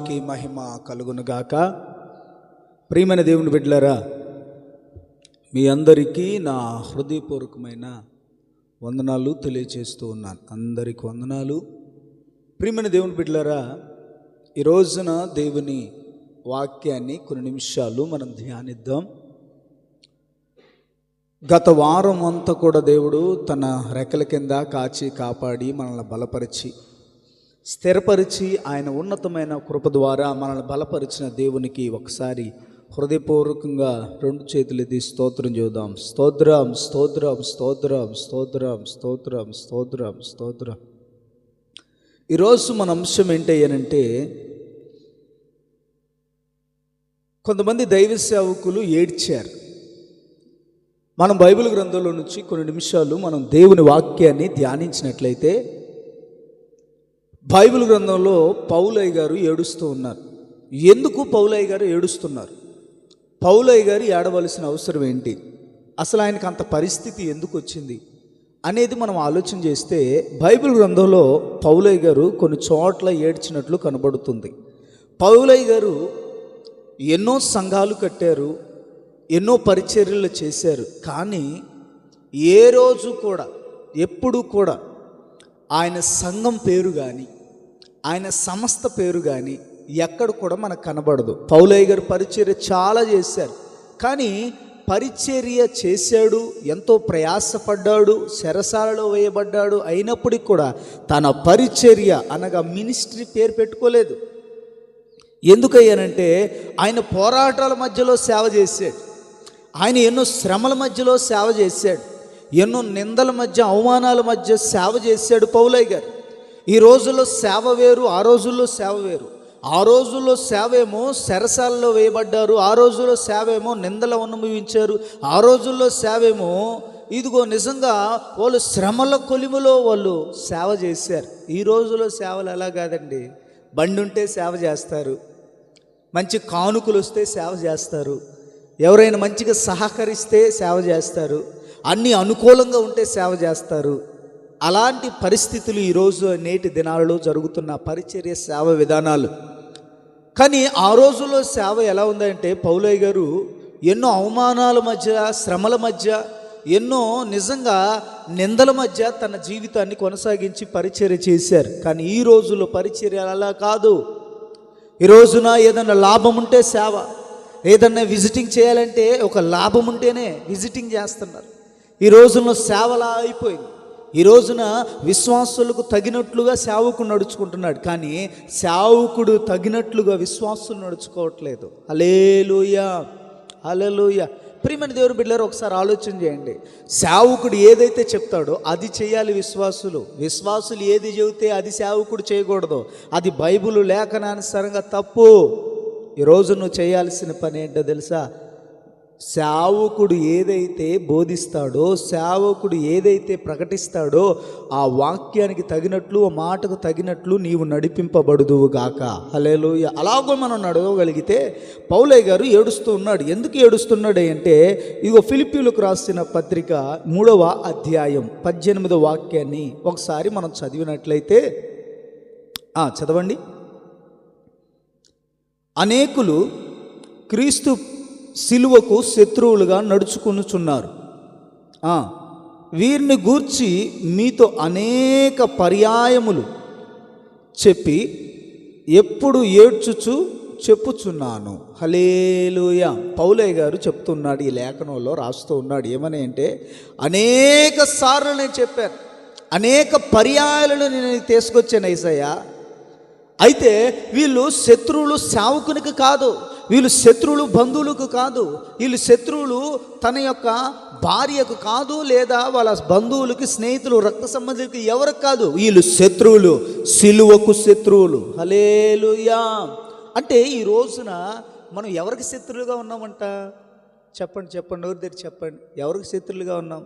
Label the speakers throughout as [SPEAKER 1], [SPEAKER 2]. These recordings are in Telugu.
[SPEAKER 1] నామానికి మహిమ కలుగునుగాక. ప్రియమైన దేవుని బిడ్డలారా, మీ అందరికీ నా హృదయపూర్వకమైన వందనాలు తెలియజేస్తూ ఉన్నాను. అందరికీ వందనాలు. ప్రియమైన దేవుని బిడ్డలారా, ఈ రోజున దేవుని వాక్యాన్ని కొన్ని నిమిషాలు మనం ధ్యానిద్దాం. గత వారం అంతా కూడా దేవుడు తన రెక్కల కింద కాచి కాపాడి మనల్ని బలపరిచి స్థిరపరిచి ఆయన ఉన్నతమైన కృప ద్వారా మనల్ని బలపరిచిన దేవునికి ఒకసారి హృదయపూర్వకంగా రెండు చేతులు ఎత్తి స్తోత్రం చేద్దాం. స్తోత్రం స్తోత్రం స్తోత్రం స్తోత్రం స్తోత్రం స్తోత్రం స్తోత్రం. ఈరోజు మన అంశం ఏంటంటే, కొంతమంది దైవ సేవకులు ఏడ్చారు. మనం బైబిల్ గ్రంథంలో నుంచి కొన్ని నిమిషాలు మనం దేవుని వాక్యాన్ని ధ్యానించినట్లయితే, బైబిల్ గ్రంథంలో పౌలయ్య గారు ఏడుస్తూ ఉన్నారు. ఎందుకు పౌలయ్య గారు ఏడుస్తున్నారు? పౌలయ్య గారు ఏడవలసిన అవసరం ఏంటి? అసలు ఆయనకు అంత పరిస్థితి ఎందుకు వచ్చింది అనేది మనం ఆలోచన చేస్తే, బైబిల్ గ్రంథంలో పౌలయ్య గారు కొన్ని చోట్ల ఏడ్చినట్లు కనబడుతుంది. పౌలయ్య గారు ఎన్నో సంఘాలు కట్టారు, ఎన్నో పరిచర్యలు చేశారు. కానీ ఏ రోజు కూడా ఎప్పుడు కూడా ఆయన సంఘం పేరు కానీ ఆయన సంస్థ పేరు కానీ ఎక్కడ కూడా మనకు కనబడదు. పౌలయ్య గారు పరిచర్య చాలా చేశారు, కానీ పరిచర్య చేశాడు, ఎంతో ప్రయాసపడ్డాడు, చెరసాలలో వేయబడ్డాడు. అయినప్పటికీ కూడా తన పరిచర్య అనగా మినిస్ట్రీ పేరు పెట్టుకోలేదు. ఎందుకయ్యానంటే, ఆయన పోరాటాల మధ్యలో సేవ చేశాడు, ఆయన ఎన్నో శ్రమల మధ్యలో సేవ చేశాడు, ఎన్నో నిందల మధ్య అవమానాల మధ్య సేవ చేశాడు పౌలయ్య గారు. ఈ రోజుల్లో సేవ వేరు, ఆ రోజుల్లో సేవ వేరు. ఆ రోజుల్లో సేవ ఏమో చెరసాలలో వేయబడ్డారు, ఆ రోజుల్లో సేవ ఏమో నిందలు అనుభవించారు, ఆ రోజుల్లో సేవ ఏమో ఇదిగో నిజంగా వాళ్ళు శ్రమల కొలిమిలో వాళ్ళు సేవ చేశారు. ఈ రోజుల్లో సేవలు ఎలా కాదండి, బండి ఉంటే సేవ చేస్తారు, మంచి కానుకలు వస్తే సేవ చేస్తారు, ఎవరైనా మంచిగా సహకరిస్తే సేవ చేస్తారు, అన్నీ అనుకూలంగా ఉంటే సేవ చేస్తారు. అలాంటి పరిస్థితులు ఈరోజు నేటి దినాలలో జరుగుతున్న పరిచర్య సేవ విధానాలు. కానీ ఆ రోజుల్లో సేవ ఎలా ఉందంటే, పౌలయ్య గారు ఎన్నో అవమానాల మధ్య, శ్రమల మధ్య, ఎన్నో నిజంగా నిందల మధ్య తన జీవితాన్ని కొనసాగించి పరిచర్య చేశారు. కానీ ఈ రోజుల్లో పరిచర్య అలా కాదు. ఈ రోజున ఏదైనా లాభం ఉంటే సేవ, ఏదన్నా విజిటింగ్ చేయాలంటే ఒక లాభం ఉంటేనే విజిటింగ్ చేస్తున్నారు. ఈ రోజుల్లో సేవలా అయిపోయింది. ఈ రోజున విశ్వాసులకు తగినట్లుగా సేవకుడు నడుచుకుంటున్నాడు, కానీ సేవకుడు తగినట్లుగా విశ్వాసులు నడుచుకోవట్లేదు. హల్లెలూయా హల్లెలూయా. ప్రియమైన దేవుని బిడ్డలారా, ఒకసారి ఆలోచన చేయండి. సేవకుడు ఏదైతే చెప్తాడో అది చేయాలి విశ్వాసులు. విశ్వాసులు ఏది చెబితే అది సేవకుడు చేయకూడదు. అది బైబిల్ లేఖనానుసారంగా తప్పు. ఈరోజు నువ్వు చేయాల్సిన పని ఏంటో తెలుసా? సేవకుడు ఏదైతే బోధిస్తాడో, సేవకుడు ఏదైతే ప్రకటిస్తాడో ఆ వాక్యానికి తగినట్లు, ఆ మాటకు తగినట్లు నీవు నడిపింపబడుదువుగాక. హల్లెలూయా. అలాగో మనం నడవగలిగితే, పౌలయ్య గారు ఏడుస్తూ ఉన్నాడు. ఎందుకు ఏడుస్తున్నాడు అంటే, ఇగో ఫిలిప్పీయులకు రాసిన పత్రిక 3వ అధ్యాయం 18వ వాక్యాన్ని ఒకసారి మనం చదివినట్లయితే, చదవండి. అనేకులు క్రీస్తు సిలువకు శత్రువులుగా నడుచుకొనుచున్నారు. వీరిని గూర్చి మీతో అనేక పర్యాయములు చెప్పి ఎప్పుడు ఏడ్చుచు చెప్పుచున్నాను. హల్లెలూయా. పౌలయ్య గారు చెప్తున్నాడు, ఈ లేఖనంలో రాస్తూ ఉన్నాడు. ఏమని అంటే, అనేక సార్లు నేను చెప్పాను, అనేక పర్యాయాలను నేను తీసుకొచ్చాను యేసయ్యా. అయితే వీళ్ళు శత్రువులు సేవకునికి కాదు, వీళ్ళు శత్రువులు బంధువులకు కాదు, వీళ్ళు శత్రువులు తన యొక్క భార్యకు కాదు, లేదా వాళ్ళ బంధువులకి, స్నేహితులు, రక్త సంబంధికులకి ఎవరికి కాదు. వీళ్ళు శత్రువులు, సిలువకు శత్రువులు. హల్లెలూయా. అంటే ఈ రోజున మనం ఎవరికి శత్రువులుగా ఉన్నామంట? చెప్పండి చెప్పండి, ఎవరి దగ్గర చెప్పండి. ఎవరికి శత్రువులుగా ఉన్నాం?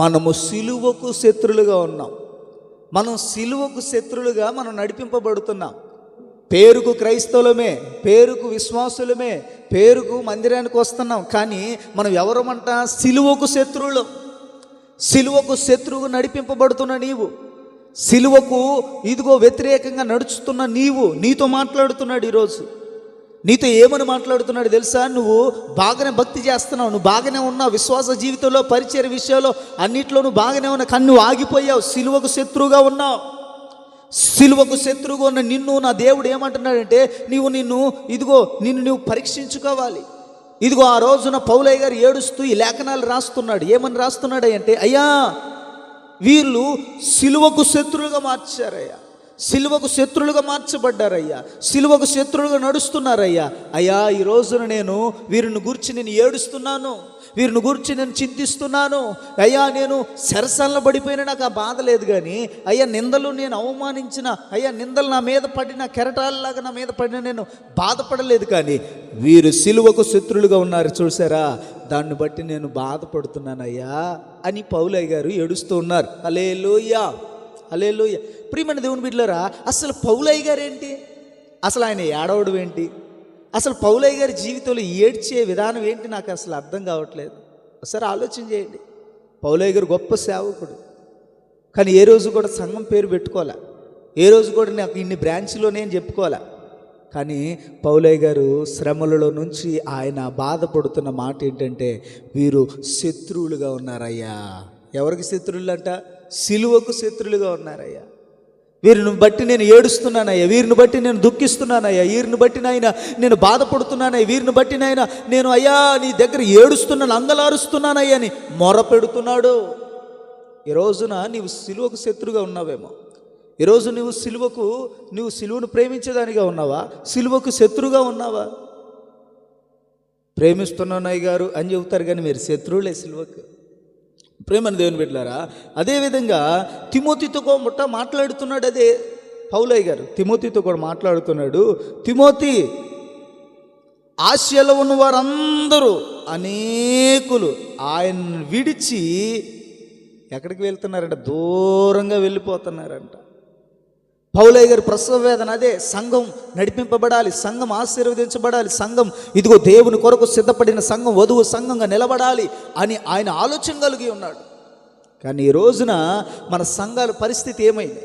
[SPEAKER 1] మనము సిలువకు శత్రువులుగా ఉన్నాం. మనం సిలువకు శత్రువులుగా మనం నడిపింపబడుతున్నాం. పేరుకు క్రైస్తవులమే, పేరుకు విశ్వాసులమే, పేరుకు మందిరానికి వస్తున్నాం, కానీ మనం ఎవరమంట? సిలువకు శత్రువులు. సిలువకు శత్రువు నడిపింపబడుతున్న నీవు సిలువకు ఇదిగో వ్యతిరేకంగా నడుచుతున్న నీతో మాట్లాడుతున్నాడు ఈరోజు. నీతో ఏమని మాట్లాడుతున్నాడు తెలుసా? నువ్వు బాగానే భక్తి చేస్తున్నావు, నువ్వు బాగానే ఉన్నావు, విశ్వాస జీవితంలో, పరిచయ విషయంలో అన్నిట్లో నువ్వు బాగానే ఉన్నావు, కానీ నువ్వు ఆగిపోయావు, సిలువకు శత్రువుగా ఉన్నావు. సిలువకు శత్రువుగా ఉన్న నిన్ను నా దేవుడు ఏమంటున్నాడంటే, నిన్ను నువ్వు పరీక్షించుకోవాలి. ఇదిగో ఆ రోజున పౌలయ్య గారు ఏడుస్తూ ఈ లేఖనాలు రాస్తున్నాడు. ఏమని రాస్తున్నాడు అంటే, అయ్యా వీళ్ళు సిలువకు శత్రువులుగా మార్చారయ్యా, సిలువకు శత్రువులుగా మార్చబడ్డారయ్యా, సిలువకు శత్రువులుగా నడుస్తున్నారయ్యా. అయ్యా ఈ రోజున నేను వీరిని గురించి నేను ఏడుస్తున్నాను, వీరిని గురించి నేను చింతిస్తున్నాను. అయ్యా నేను సరసనలో పడిపోయినా నాకు ఆ బాధ లేదు, కానీ అయ్యా నిందలు నేను అవమానించిన, అయ్యా నిందలు నా మీద పడిన, కెరటాలలాగా నా మీద పడిన నేను బాధపడలేదు, కానీ వీరు సిలువకు శత్రువులుగా ఉన్నారు చూసారా, దాన్ని బట్టి నేను బాధపడుతున్నానయ్యా అని పౌలయ్య గారు ఏడుస్తూ ఉన్నారు. హల్లెలూయా, హల్లెలూయా. ప్రియమైన దేవుని బిడ్డలారా, అసలు పౌలయ్య గారు ఏంటి, అసలు ఆయన ఏడవడం ఏంటి, అసలు పౌలయ్య గారి జీవితంలో ఏడ్చే విధానం ఏంటి నాకు అసలు అర్థం కావట్లేదు. ఒకసారి ఆలోచన చేయండి. పౌలయ్య గారు గొప్ప సేవకుడు, కానీ ఏ రోజు కూడా సంఘం పేరు పెట్టుకోలే, ఏ రోజు కూడా నాకు ఇన్ని బ్రాంచ్లోనే అని చెప్పుకోలే. కానీ పౌలయ్య గారు శ్రమలలో నుంచి ఆయన బాధపడుతున్న మాట ఏంటంటే, వీరు శత్రువులుగా ఉన్నారయ్యా. ఎవరికి శత్రువులు అంట? సిలువకు శత్రువులుగా ఉన్నారయ్యా. వీరిని బట్టి నేను ఏడుస్తున్నానయ్యా, వీరిని బట్టి నేను దుఃఖిస్తున్నానయ్యా, వీరిని బట్టి నాయన నేను బాధపడుతున్నానయ్యా, వీరిని బట్టి నాయన నేను అయ్యా నీ దగ్గర ఏడుస్తున్నాను, అంగలారుస్తున్నానయ్యా అని మొరపెడుతున్నాడు. ఈ రోజున నీవు సిలువకు శత్రువుగా ఉన్నావేమో, ఈరోజు నువ్వు సిలువను ప్రేమించేదానిగా ఉన్నావా, సిలువకు శత్రువుగా ఉన్నావా? ప్రేమిస్తున్నానయ్య గారు అని చెబుతారు, కానీ మీరు శత్రువులే సిలువకు. ప్రేమను దేవుని బిడ్డలారా, అదేవిధంగా తిమోతితో కూడా మాట్లాడుతున్నాడు. అదే పౌలయ్య గారు తిమోతితో కూడా మాట్లాడుతున్నాడు. తిమోతి, ఆసియాలో ఉన్న వారందరూ అనేకులు ఆయన విడిచి ఎక్కడికి వెళ్తున్నారంట? దూరంగా వెళ్ళిపోతున్నారంట. పౌలయ్య గారి ప్రసవ వేదన అదే. సంఘం నడిపింపబడాలి, సంఘం ఆశీర్వదించబడాలి, సంఘం ఇదిగో దేవుని కొరకు సిద్ధపడిన సంఘం వధువు సంఘంగా నిలబడాలి అని ఆయన ఆలోచన కలిగి ఉన్నాడు. కానీ ఈ రోజున మన సంఘాల పరిస్థితి ఏమైంది?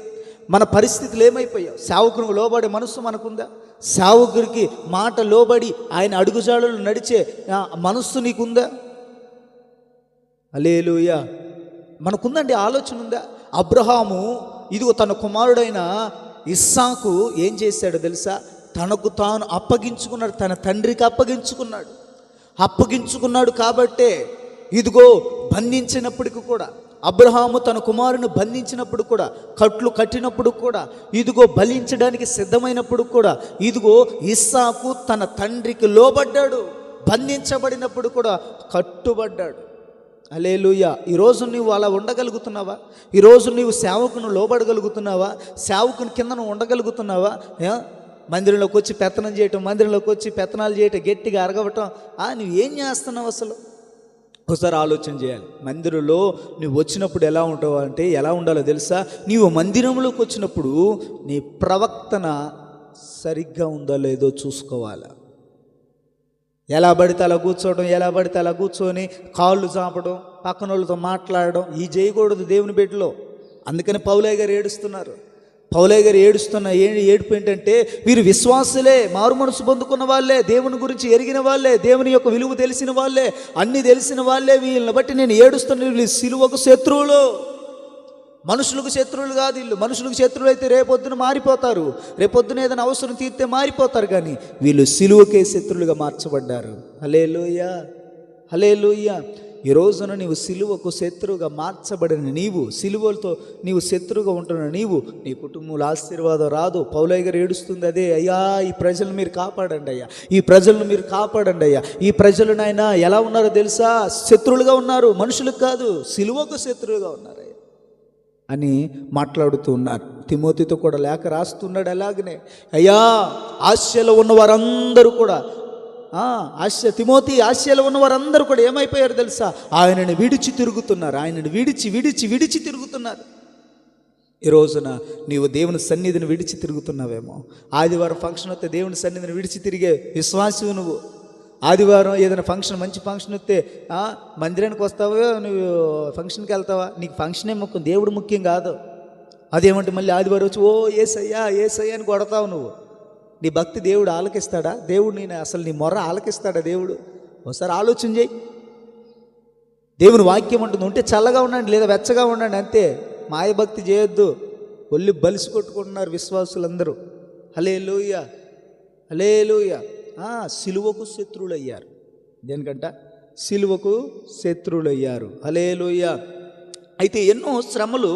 [SPEAKER 1] మన పరిస్థితులు ఏమైపోయావు? సేవకునికి లోబడే మనస్సు మనకుందా? సేవకుడికి మాట లోబడి ఆయన అడుగుజాడలు నడిచే మనస్సు నీకుందా? హల్లెలూయా. మనకుందండి, ఆలోచన ఉందా? అబ్రహాము ఇదిగో తన కుమారుడైన ఇస్సాకు ఏం చేశాడో తెలుసా? తనకు తాను అప్పగించుకున్నాడు, తన తండ్రికి అప్పగించుకున్నాడు. కాబట్టే ఇదిగో బంధించినప్పటికి కూడా, అబ్రహాము తన కుమారుని బంధించినప్పుడు కూడా, కట్లు కట్టినప్పుడు కూడా, ఇదిగో బలించడానికి సిద్ధమైనప్పుడు కూడా, ఇదిగో ఇస్సాకు తన తండ్రికి లోబడ్డాడు. బంధించబడినప్పుడు కూడా కట్టుబడ్డాడు. హల్లెలూయా. ఈరోజు నువ్వు అలా ఉండగలుగుతున్నావా? ఈరోజు నువ్వు సేవకును లోబడగలుగుతున్నావా? సేవకుని కింద నువ్వు ఉండగలుగుతున్నావా? మందిరంలోకి వచ్చి పెత్తనం చేయటం, మందిరంలోకి వచ్చి పెత్తనాలు చేయటం, గట్టిగా అరగవటం, నువ్వు ఏం చేస్తున్నావు అసలు? ఒకసారి ఆలోచన చేయాలి. మందిరంలో నువ్వు వచ్చినప్పుడు ఎలా ఉంటావు అంటే, ఎలా ఉండాలో తెలుసా? నీవు మందిరంలోకి వచ్చినప్పుడు నీ ప్రవర్తన సరిగ్గా ఉందో లేదో చూసుకోవాలి. ఎలా పడితే అలా కూర్చోవడం, ఎలా పడితే అలా కూర్చొని కాళ్ళు చాపడం, పక్కన వాళ్ళతో మాట్లాడడం, ఈ చేయకూడదు దేవుని బిడ్డలో. అందుకని పౌలయ్య గారు ఏడుస్తున్నారు. పౌలయ్య గారు ఏడుస్తున్న ఏడుపు ఏంటంటే, వీరు విశ్వాసులే, మారు మనసు పొందుకున్న వాళ్ళే, దేవుని గురించి ఎరిగిన వాళ్ళే, దేవుని యొక్క విలువ తెలిసిన వాళ్ళే, అన్నీ తెలిసిన వాళ్ళే. వీళ్ళని బట్టి నేను ఏడుస్తున్న వీళ్ళు సిలువకు శత్రువులు. మనుషులకు శత్రువులు కాదు వీళ్ళు. మనుషులకు శత్రువులు అయితే రేపొద్దున మారిపోతారు, రేపొద్దున ఏదైనా అవసరం తీర్తే మారిపోతారు, కానీ వీళ్ళు సిలువకే శత్రువులుగా మార్చబడ్డారు. హల్లెలూయా, హల్లెలూయా. ఈ రోజున నీవు సిలువకు శత్రువుగా మార్చబడిన నీవు, సిలువలతో నీవు శత్రువుగా ఉంటున్న నీవు, నీ కుటుంబంలో ఆశీర్వాదం రాదు. పౌలయ్య గారు ఏడుస్తుంది అదే. అయ్యా ఈ ప్రజలను మీరు కాపాడండి అయ్యా, ఈ ప్రజలను మీరు కాపాడండి అయ్యా. ఈ ప్రజలు నాయన ఎలా ఉన్నారో తెలుసా? శత్రువులుగా ఉన్నారు, మనుషులకు కాదు, సిలువకు శత్రువుగా ఉన్నారు అని మాట్లాడుతూ ఉన్నారు. తిమోతితో కూడా లేఖ రాస్తున్నాడు. అలాగనే అయ్యా ఆసియాలో ఉన్న వారందరూ కూడా, తిమోతి ఆసియాలో ఉన్న వారందరూ కూడా ఏమైపోయారు తెలుసా? ఆయనని విడిచి తిరుగుతున్నారు, ఆయనని విడిచి తిరుగుతున్నారు. ఈ రోజున నీవు దేవుని సన్నిధిని విడిచి తిరుగుతున్నావేమో. ఆదివారం ఫంక్షన్ వస్తే దేవుని సన్నిధిని విడిచి తిరిగే విశ్వాసివు నువ్వు. ఆదివారం ఏదైనా ఫంక్షన్, మంచి ఫంక్షన్ వస్తే మందిరానికి వస్తావా, నువ్వు ఫంక్షన్కి వెళ్తావా? నీకు ఫంక్షనే ముఖ్యం, దేవుడు ముఖ్యం కాదు. అదేమంటే మళ్ళీ ఆదివారం వచ్చి ఓ ఏసయ్యా ఏసయ్యా అని కొడతావు నువ్వు. నీ భక్తి దేవుడు ఆలకిస్తాడా? దేవుడు నేను అసలు నీ మొర్ర ఆలకిస్తాడా దేవుడు? ఒకసారి ఆలోచన చేయి. దేవుని వాక్యం అంటుంది, ఉంటే చల్లగా ఉండండి లేదా వెచ్చగా ఉండండి అంతే. మాయభక్తి చేయొద్దు. ఒళ్ళు బలిసి కొట్టుకుంటున్నారు విశ్వాసులందరూ. హల్లెలూయా హల్లెలూయా. సిలువకు శత్రువులు అయ్యారు. దేనికంట? సిలువకు శత్రువులు అయ్యారు. హల్లెలూయా. అయితే ఎన్నో శ్రమలు,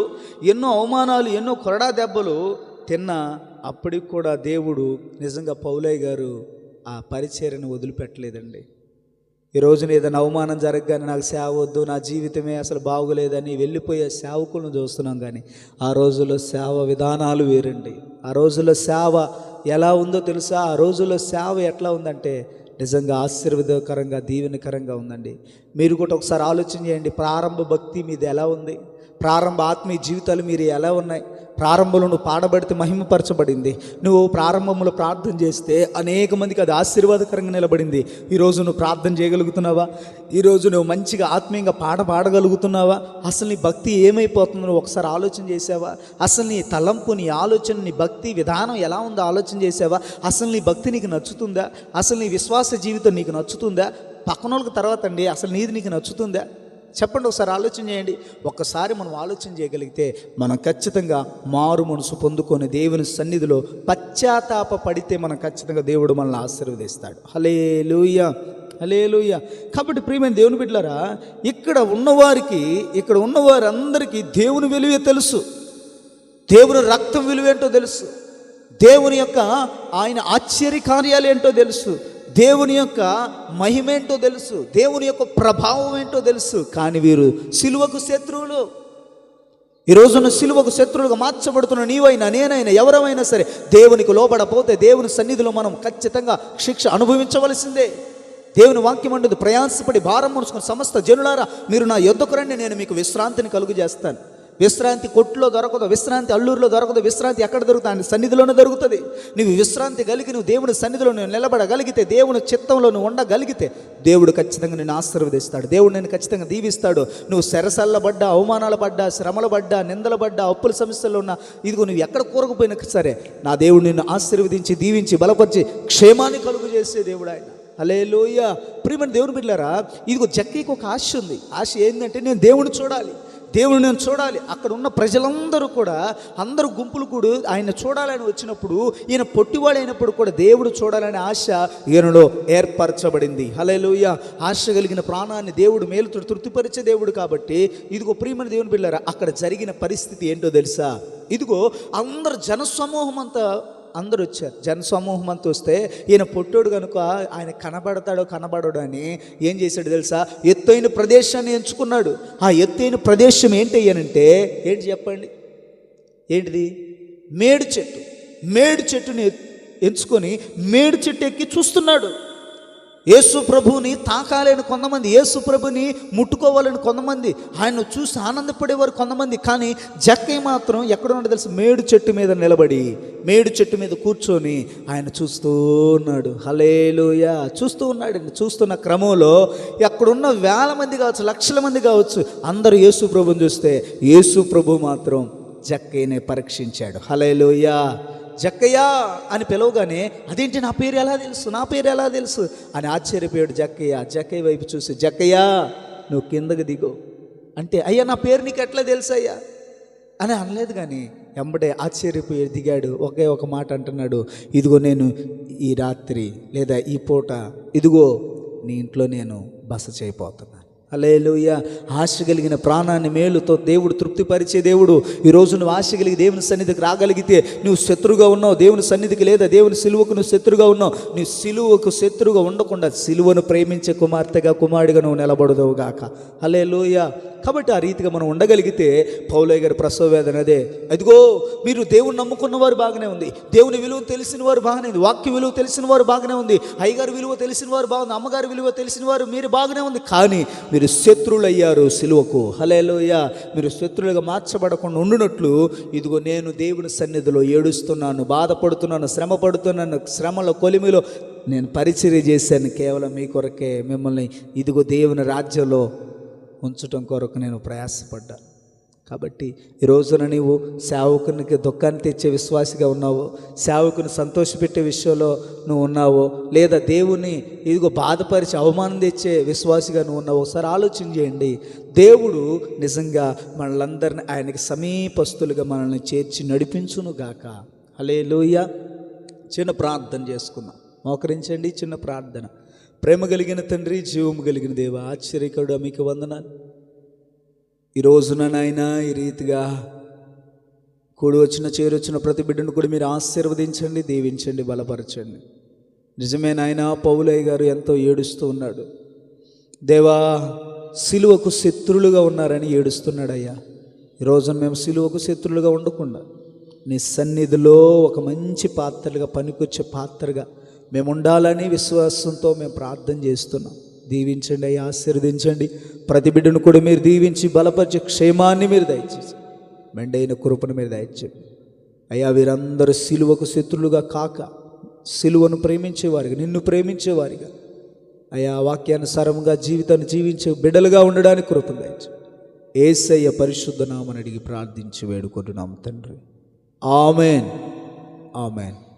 [SPEAKER 1] ఎన్నో అవమానాలు, ఎన్నో కొరడా దెబ్బలు తిన్నా అప్పటికి కూడా దేవుడు నిజంగా పౌలయ్య గారు ఆ పరిచర్యను వదిలిపెట్టలేదండి. ఈ రోజున ఏదైనా అవమానం జరగగానే నాకు సేవ వద్దు, నా జీవితమే అసలు బాగోలేదని వెళ్ళిపోయే సేవకులను చూస్తున్నాం. కానీ ఆ రోజుల్లో సేవ విధానాలు వేరండి. ఆ రోజుల్లో సేవ ఎలా ఉందో తెలుసా? ఆ రోజుల్లో సేవ ఎట్లా ఉందంటే నిజంగా ఆశీర్వాదకరంగా, దీవెనకరంగా ఉందండి. మీరు కూడా ఒకసారి ఆలోచన చేయండి. ప్రారంభ భక్తి మీది ఎలా ఉంది? ప్రారంభ ఆత్మీయ జీవితాలు మీరు ఎలా ఉన్నాయి? ప్రారంభంలో నువ్వు పాడబడితే మహిమపరచబడింది. నువ్వు ప్రారంభంలో ప్రార్థన చేస్తే అనేక మందికి అది ఆశీర్వాదకరంగా నిలబడింది. ఈరోజు నువ్వు ప్రార్థన చేయగలుగుతున్నావా? ఈరోజు నువ్వు మంచిగా ఆత్మీయంగా పాడగలుగుతున్నావా? అసలు నీ భక్తి ఏమైపోతుందో నువ్వు ఒకసారి ఆలోచన చేసావా? అసలు నీ తలంపు, నీ ఆలోచన, నీ భక్తి విధానం ఎలా ఉందో ఆలోచన చేసావా? అసలు నీ భక్తి నీకు నచ్చుతుందా? అసలు నీ విశ్వాస జీవితం నీకు నచ్చుతుందా? పక్కన వాళ్ళకి తర్వాత అండి, అసలు నీది నీకు నచ్చుతుందా? చెప్పండి, ఒకసారి ఆలోచన చేయండి. ఒక్కసారి మనం ఆలోచన చేయగలిగితే మనం ఖచ్చితంగా మారు మనసు పొందుకొని దేవుని సన్నిధిలో పశ్చాత్తాప పడితే మనం ఖచ్చితంగా దేవుడు మనల్ని ఆశీర్వదిస్తాడు. హల్లెలూయా హల్లెలూయా. కాబట్టి ప్రియమైన దేవుని బిడ్డలారా, ఇక్కడ ఉన్నవారందరికీ దేవుని విలువే తెలుసు. దేవుని రక్తం విలువేంటో తెలుసు. దేవుని యొక్క ఆయన ఆశ్చర్య కార్యాలు ఏంటో తెలుసు. దేవుని యొక్క మహిమేంటో తెలుసు. దేవుని యొక్క ప్రభావం ఏంటో తెలుసు. కానీ వీరు సిలువకు శత్రువులు. ఈ రోజున సిలువకు శత్రువులుగా మార్చబడుతున్న నీవైనా నేనైనా ఎవరైనా సరే దేవునికి లోబడపోతే దేవుని సన్నిధిలో మనం ఖచ్చితంగా శిక్ష అనుభవించవలసిందే. దేవుని వాక్యం అంటుంది, ప్రయాసపడి భారం మోసుకుని సమస్త జనులారా మీరు నా యొద్దకు రండి, నేను మీకు విశ్రాంతిని కలుగు చేస్తాను. విశ్రాంతి కొట్టులో దొరకదు, విశ్రాంతి అల్లూరులో దొరకదు. విశ్రాంతి ఎక్కడ దొరుకుతుంది? ఆయన సన్నిధిలోనే దొరుకుతుంది. నువ్వు విశ్రాంతి కలిగి నువ్వు దేవుని సన్నిధిలో నువ్వు నిలబడగలిగితే, దేవుని చిత్తంలో నువ్వు ఉండగలిగితే దేవుడు ఖచ్చితంగా నేను ఆశీర్వదిస్తాడు. దేవుడు నేను ఖచ్చితంగా దీవిస్తాడు. నువ్వు సెరసల్లబడ్డా, అవమానాలు పడ్డా, శ్రమలు పడ్డా, నిందలు పడ్డా, అప్పుల సమస్యలు ఉన్నా, ఇదిగో నువ్వు ఎక్కడ కూరకపోయినా సరే నా దేవుడు నిన్ను ఆశీర్వదించి, దీవించి, బలపరిచి, క్షేమాన్ని కలుగు చేసే దేవుడు ఆయన. హల్లెలూయా. ప్రియమైన దేవుని బిడ్డలారా, ఇదిగో జక్కీకి ఒక ఆశ ఉంది. ఆశ ఏంటంటే నేను దేవుని చూడాలి, దేవుని నేను చూడాలి. అక్కడ ఉన్న ప్రజలందరూ కూడా అందరూ గుంపులు కూడా ఆయన చూడాలని వచ్చినప్పుడు, ఈయన పొట్టివాడైనప్పుడు కూడా దేవుడు చూడాలనే ఆశ ఈయనలో ఏర్పరచబడింది. హల్లెలూయా. ఆశ కలిగిన ప్రాణాన్ని దేవుడు మేలుతో తృప్తిపరిచే దేవుడు కాబట్టి ఇదిగో ప్రియమైన దేవుని బిడ్డలారా, అక్కడ జరిగిన పరిస్థితి ఏంటో తెలుసా? ఇదిగో అందరు జనసమూహం అంతా అందరూ వచ్చారు. జనసమూహం అంతా వస్తే ఈయన పొట్టోడు కనుక ఆయన కనబడడు అని ఏం చేశాడు తెలుసా? ఎత్తైన ప్రదేశాన్ని ఎంచుకున్నాడు. ఆ ఎత్తైన ప్రదేశం ఏంటి అయ్యానంటే ఏంటి చెప్పండి? ఏంటిది? మేడు చెట్టుని ఎంచుకొని మేడు చెట్టు ఎక్కి చూస్తున్నాడు. యేసు ప్రభువుని తాకాలని కొంతమంది, యేసు ప్రభుని ముట్టుకోవాలని కొంతమంది, ఆయన చూసి ఆనందపడేవారు కొంతమంది. కానీ జక్కయ్య మాత్రం ఎక్కడ ఉన్నాడో తెలుసు? మేడు చెట్టు మీద నిలబడి, మేడు చెట్టు మీద కూర్చొని ఆయన చూస్తూ ఉన్నాడు. హల్లెలూయా. చూస్తూ ఉన్నాడండి. చూస్తున్న క్రమంలో అక్కడున్న వేల మంది కావచ్చు, లక్షల మంది కావచ్చు, అందరూ యేసు ప్రభుని చూస్తే యేసు ప్రభు మాత్రం జక్కయ్యనే పరీక్షించాడు. హల్లెలూయా. జక్కయ్య అని పిలవగానే అదేంటి నా పేరు ఎలా తెలుసు అని ఆశ్చర్యపోయాడు జక్కయ్య. జక్కయ్య వైపు చూసి, జక్కయ్య నువ్వు కిందకి దిగో అంటే, అయ్యా నా పేరు నీకు ఎట్లా తెలుసు అయ్యా అని అనలేదు. కానీ వెంబడే ఆశ్చర్యపోయి దిగాడు. ఒకే ఒక మాట అంటున్నాడు, ఇదిగో నేను ఈ రాత్రి లేదా ఈ పూట ఇదిగో నీ ఇంట్లో నేను బస చేయబోతున్నాను. హల్లెలూయా. ఆశ కలిగిన ప్రాణాన్ని మేలుతో దేవుడు తృప్తిపరిచే దేవుడు. ఈరోజు నువ్వు ఆశ కలిగి దేవుని సన్నిధికి రాగలిగితే, నువ్వు శత్రువుగా ఉన్నావు దేవుని సన్నిధికి, లేదా దేవుని సిలువకు నువ్వు శత్రువుగా ఉన్నావు, నువ్వు సిలువకు శత్రువుగా ఉండకుండా సిలువను ప్రేమించే కుమార్తెగా, కుమారుడిగా నువ్వు నిలబడదువు గాక. హల్లెలూయా. కాబట్టి ఆ రీతిగా మనం ఉండగలిగితే పౌలయ్య గారి ప్రసవ వేదన అదే. అదిగో మీరు దేవుని నమ్ముకున్న వారు బాగానే ఉంది, దేవుని విలువ తెలిసిన వారు బాగానే ఉంది, వాక్య విలువ తెలిసిన వారు బాగానే ఉంది, అయ్యగారి విలువ తెలిసిన వారు బాగుంది, అమ్మగారి విలువ తెలిసిన వారు మీరు బాగానే ఉంది. కానీ మీరు శత్రువులు అయ్యారు సిలువకు. హల్లెలూయా. మీరు శత్రువులుగా మార్చబడకుండా ఉండునట్లు ఇదిగో నేను దేవుని సన్నిధిలో ఏడుస్తున్నాను, బాధపడుతున్నాను, శ్రమ పడుతున్నాను, శ్రమలో కొలిమిలో నేను పరిచర్య చేశాను కేవలం మీ కొరకే. మిమ్మల్ని ఇదిగో దేవుని రాజ్యంలో ఉంచటం కొరకు నేను ప్రయాసపడ్డా. కాబట్టి ఈ రోజున నీవు సేవకునికి దుఃఖాన్ని తెచ్చే విశ్వాసిగా ఉన్నావో, సేవకుని సంతోషపెట్టే విషయంలో నువ్వు ఉన్నావో, లేదా దేవుని ఇదిగో బాధపరిచి అవమానం తెచ్చే విశ్వాసిగా నువ్వు ఉన్నావో, ఒకసారి ఆలోచన చేయండి. దేవుడు నిజంగా మనలందరినీ ఆయనకి సమీపస్తులుగా మనల్ని చేర్చి నడిపించును గాక. హల్లెలూయా. చిన్న ప్రార్థన చేసుకుందాం. మోకరించండి. చిన్న ప్రార్థన. ప్రేమ కలిగిన తండ్రి, జీవము కలిగిన దేవ, ఆశ్చర్యకరుడా, మీకు వందనాలు. ఈ రోజున నాయన ఈ రీతిగా చేరొచ్చిన ప్రతి బిడ్డను కూడా మీరు ఆశీర్వదించండి, దీవించండి, బలపరచండి. నిజమే నాయన, పౌలయ్య గారు ఎంతో ఏడుస్తూ ఉన్నాడు. దేవా, సిలువకు శత్రులుగా ఉన్నారని ఏడుస్తున్నాడయ్యా. ఈ రోజున మేము సిలువకు శత్రులుగా ఉండకుండా నీ సన్నిధిలో ఒక మంచి పాత్రలుగా, పనికొచ్చే పాత్రగా మేము ఉండాలని విశ్వాసంతో మేము ప్రార్థన చేస్తున్నాం. దీవించండి అయ్యా, ఆశీర్వదించండి. ప్రతి బిడ్డను కూడా మీరు దీవించి బలపరిచే క్షేమాన్ని మీరు దయచేసి, మెండైన కృపను మీరు దయచేయండి అయ్యా. వీరందరూ సిలువకు శత్రులుగా కాక సిలువను ప్రేమించేవారిగా, నిన్ను ప్రేమించేవారిగా అయ్యా, వాక్యానుసారంగా జీవితాన్ని జీవించే బిడ్డలుగా ఉండడానికి కృపను దయచేయండి. యేసయ్య పరిశుద్ధ నామమున అడిగి ప్రార్థించి వేడుకుంటున్నాము తండ్రి. ఆమెన్. ఆమెన్.